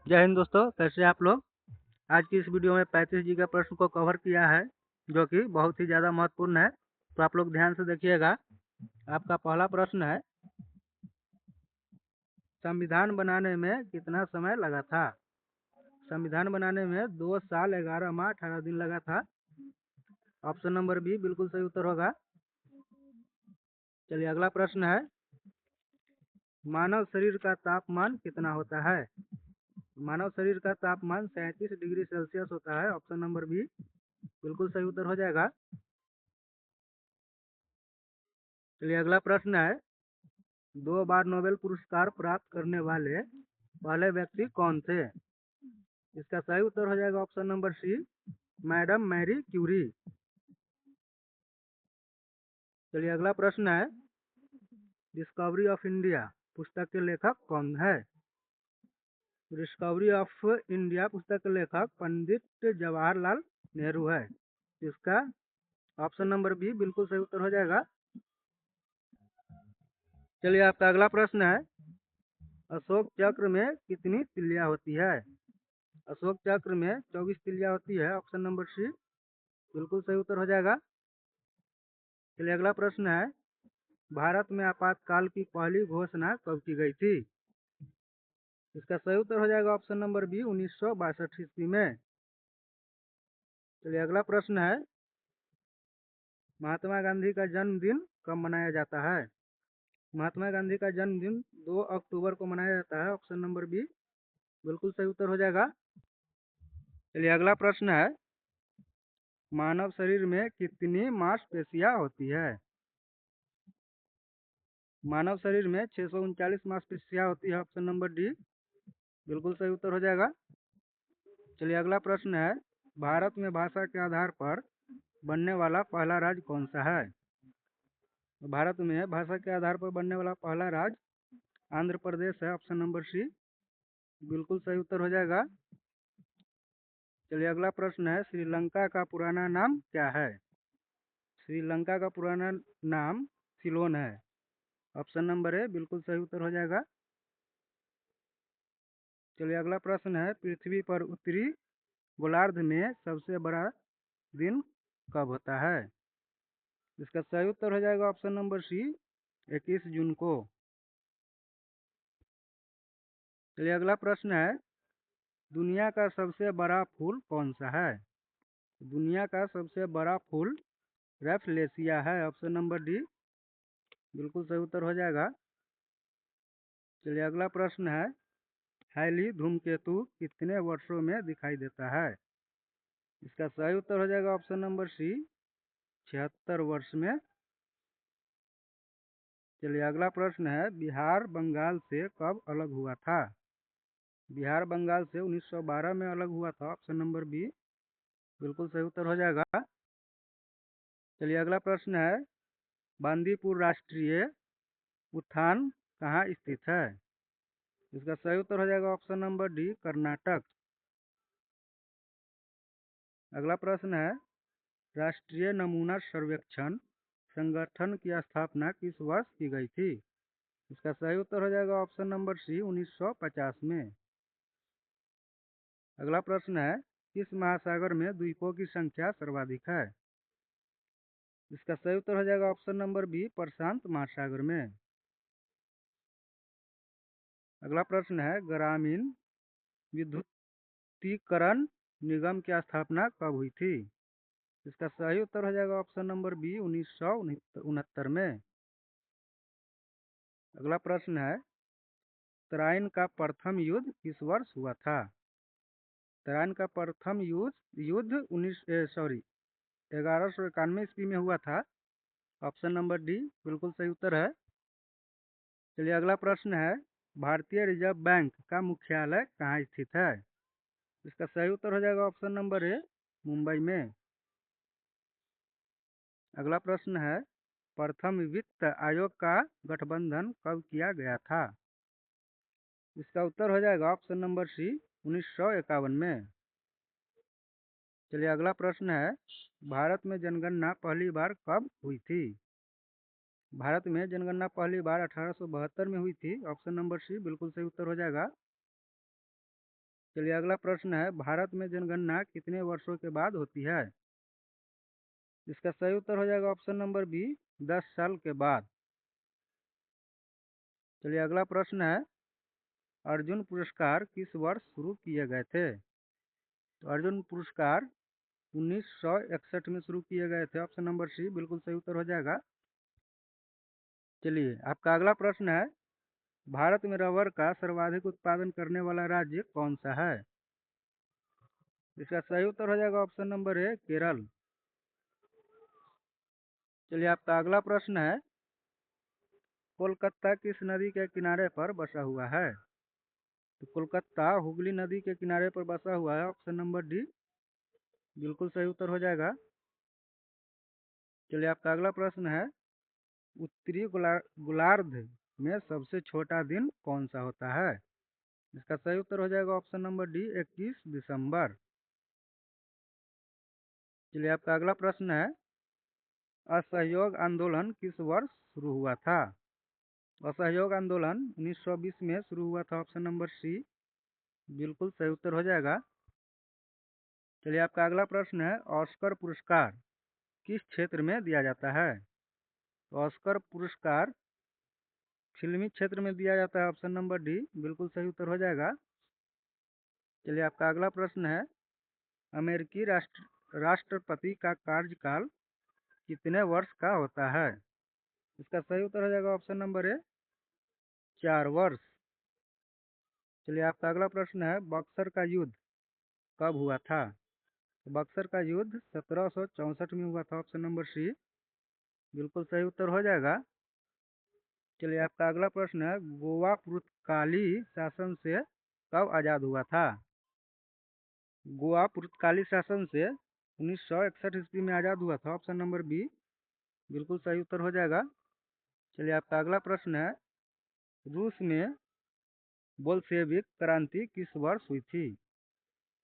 जय हिंद दोस्तों, कैसे हैं आप लोग। आज की इस वीडियो में 35 जी का प्रश्न को कवर किया है, जो कि बहुत ही ज़्यादा महत्वपूर्ण है। तो आप लोग ध्यान से देखिएगा। आपका पहला प्रश्न है, संविधान बनाने में कितना समय लगा था। संविधान बनाने में 2 साल 11 माह 18 दिन लगा था। ऑप्शन नंबर बी बिल्कुल सही उत्तर होगा। चलिए अगला प्रश्न है, मानव शरीर का तापमान कितना होता है। मानव शरीर का तापमान 37 डिग्री सेल्सियस होता है। ऑप्शन नंबर बी बिल्कुल सही उत्तर हो जाएगा। चलिए अगला प्रश्न है, 2 बार नोबेल पुरस्कार प्राप्त करने वाले पहले व्यक्ति कौन थे। इसका सही उत्तर हो जाएगा option number C, madam Marie Curie. चलिए अगला प्रश्न है, डिस्कवरी ऑफ इंडिया पुस्तक के लेखक कौन है। डिस्कवरी ऑफ इंडिया पुस्तक के लेखक पंडित जवाहरलाल नेहरू है। इसका ऑप्शन नंबर बी बिल्कुल सही उत्तर हो जाएगा। चलिए आपका अगला प्रश्न है, अशोक चक्र में कितनी तिल्लियां होती है। अशोक चक्र में 24 तिल्लियां होती है। ऑप्शन नंबर सी बिल्कुल सही उत्तर हो जाएगा। चलिए अगला प्रश्न है, भारत में आपातकाल की पहली घोषणा कब की गई थी। इसका सही उत्तर हो जाएगा ऑप्शन नंबर बी 1962 ईस्वी में। चलिए अगला प्रश्न है, महात्मा गांधी का जन्मदिन कब मनाया जाता है। महात्मा गांधी का जन्मदिन 2 अक्टूबर को मनाया जाता है। ऑप्शन नंबर बी बिल्कुल सही उत्तर हो जाएगा। चलिए अगला प्रश्न है, मानव शरीर में कितनी मांसपेशियां होती है। मानव शरीर में 639 मांसपेशियां होती है। ऑप्शन नंबर डी बिल्कुल सही उत्तर हो जाएगा। चलिए अगला प्रश्न है, भारत में भाषा के आधार पर बनने वाला पहला राज्य कौन सा है। भारत में भाषा के आधार पर बनने वाला पहला राज्य आंध्र प्रदेश है। ऑप्शन नंबर सी बिल्कुल सही उत्तर हो जाएगा। चलिए अगला प्रश्न है, श्रीलंका का पुराना नाम क्या है। श्रीलंका का पुराना नाम सिलोन है। ऑप्शन नंबर ए बिल्कुल सही उत्तर हो जाएगा। चलिए अगला प्रश्न है, पृथ्वी पर उत्तरी गोलार्ध में सबसे बड़ा दिन कब होता है। इसका सही उत्तर हो जाएगा ऑप्शन नंबर सी 21 जून को। चलिए अगला प्रश्न है, दुनिया का सबसे बड़ा फूल कौन सा है। दुनिया का सबसे बड़ा फूल रैफलेशिया है। ऑप्शन नंबर डी बिल्कुल सही उत्तर हो जाएगा। चलिए अगला प्रश्न है, हैली धूमकेतु कितने वर्षों में दिखाई देता है। इसका सही उत्तर हो जाएगा ऑप्शन नंबर सी 76 वर्ष में। चलिए अगला प्रश्न है, बिहार बंगाल से कब अलग हुआ था। बिहार बंगाल से 1912 में अलग हुआ था। ऑप्शन नंबर बी बिल्कुल सही उत्तर हो जाएगा। चलिए अगला प्रश्न है, बांदीपुर राष्ट्रीय उद्यान कहाँ स्थित है। इसका सही उत्तर हो जाएगा ऑप्शन नंबर डी कर्नाटक। अगला प्रश्न है, राष्ट्रीय नमूना सर्वेक्षण संगठन की स्थापना किस वर्ष की गई थी। इसका सही उत्तर हो जाएगा ऑप्शन नंबर सी 1950 में। अगला प्रश्न है, किस महासागर में द्वीपों की संख्या सर्वाधिक है। इसका सही उत्तर हो जाएगा ऑप्शन नंबर बी प्रशांत महासागर में। अगला प्रश्न है, ग्रामीण विद्युतीकरण निगम की स्थापना कब हुई थी। इसका सही उत्तर हो जाएगा ऑप्शन नंबर बी 1969 में। अगला प्रश्न है, तराइन का प्रथम युद्ध किस वर्ष हुआ था। तराइन का प्रथम युद्ध 1191 ईस्वी में हुआ था। ऑप्शन नंबर डी बिल्कुल सही उत्तर है। चलिए अगला प्रश्न है, भारतीय रिजर्व बैंक का मुख्यालय कहाँ स्थित है। इसका सही उत्तर हो जाएगा ऑप्शन नंबर ए मुंबई में। अगला प्रश्न है, प्रथम वित्त आयोग का गठबंधन कब किया गया था। इसका उत्तर हो जाएगा ऑप्शन नंबर सी 1951 में। चलिए अगला प्रश्न है, भारत में जनगणना पहली बार कब हुई थी। भारत में जनगणना पहली बार 1872 में हुई थी। ऑप्शन नंबर सी बिल्कुल सही उत्तर हो जाएगा। चलिए अगला प्रश्न है, भारत में जनगणना कितने वर्षों के बाद होती है? इसका सही उत्तर हो जाएगा ऑप्शन नंबर बी, 10 साल के बाद। चलिए अगला प्रश्न है, अर्जुन पुरस्कार किस वर्ष शुरू किए गए थे? तो अर्जुन पुरस्कार 1961 में शुरू किए गए थे, ऑप्शन नंबर सी बिल्कुल सही उत्तर हो जाएगा। चलिए आपका अगला प्रश्न है, भारत में रबर का सर्वाधिक उत्पादन करने वाला राज्य कौन सा है? इसका सही उत्तर हो जाएगा ऑप्शन नंबर ए, केरल। चलिए आपका अगला प्रश्न है, कोलकाता किस नदी के किनारे पर बसा हुआ है? तो कोलकाता हुगली नदी के किनारे पर बसा हुआ है, ऑप्शन नंबर डी बिल्कुल सही उत्तर हो जाएगा। चलिए आपका अगला प्रश्न है, उत्तरी गोलार्ध में सबसे छोटा दिन कौन सा होता है? इसका सही उत्तर हो जाएगा ऑप्शन नंबर डी, 21 दिसंबर। चलिए आपका अगला प्रश्न है, असहयोग आंदोलन किस वर्ष शुरू हुआ था? असहयोग आंदोलन 1920 में शुरू हुआ था, ऑप्शन नंबर सी बिल्कुल सही उत्तर हो जाएगा। चलिए आपका अगला प्रश्न है, ऑस्कर पुरस्कार किस क्षेत्र में दिया जाता है? तो ऑस्कर पुरस्कार फिल्मी क्षेत्र में दिया जाता है, ऑप्शन नंबर डी बिल्कुल सही उत्तर हो जाएगा। चलिए आपका अगला प्रश्न है, अमेरिकी राष्ट्रपति का कार्यकाल कितने वर्ष का होता है? इसका सही उत्तर हो जाएगा ऑप्शन नंबर ए, 4 वर्ष। चलिए आपका अगला प्रश्न है, बक्सर का युद्ध कब हुआ था? तो बक्सर का युद्ध 1764 में हुआ था, ऑप्शन नंबर सी बिल्कुल सही उत्तर हो जाएगा। चलिए आपका अगला प्रश्न है, गोवा पुर्तगाली शासन से कब आज़ाद हुआ था? गोवा पुर्तगाली शासन से 1961 ईस्वी में आज़ाद हुआ था, ऑप्शन नंबर बी बिल्कुल सही उत्तर हो जाएगा। चलिए आपका अगला प्रश्न है, रूस में बोल्शेविक क्रांति किस वर्ष हुई थी?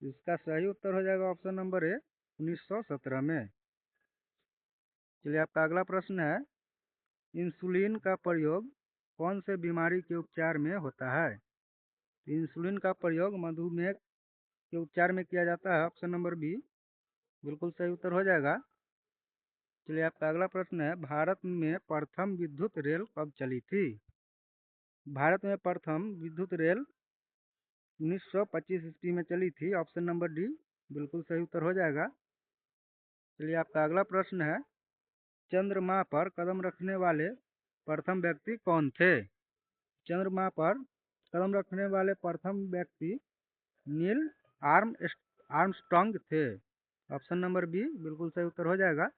इसका सही उत्तर हो जाएगा ऑप्शन नंबर ए, 1917 में। चलिए आपका अगला प्रश्न है, इंसुलिन का प्रयोग कौन से बीमारी के उपचार में होता है? इंसुलिन का प्रयोग मधुमेह के उपचार में किया जाता है, ऑप्शन नंबर बी बिल्कुल सही उत्तर हो जाएगा। चलिए आपका अगला प्रश्न है, भारत में प्रथम विद्युत रेल कब चली थी? भारत में प्रथम विद्युत रेल 1925 ईस्वी में चली थी, ऑप्शन नंबर डी बिल्कुल सही उत्तर हो जाएगा। चलिए आपका अगला प्रश्न है, चंद्रमा पर कदम रखने वाले प्रथम व्यक्ति कौन थे? चंद्रमा पर कदम रखने वाले प्रथम व्यक्ति नील आर्मस्ट्रांग थे, ऑप्शन नंबर बी बिल्कुल सही उत्तर हो जाएगा।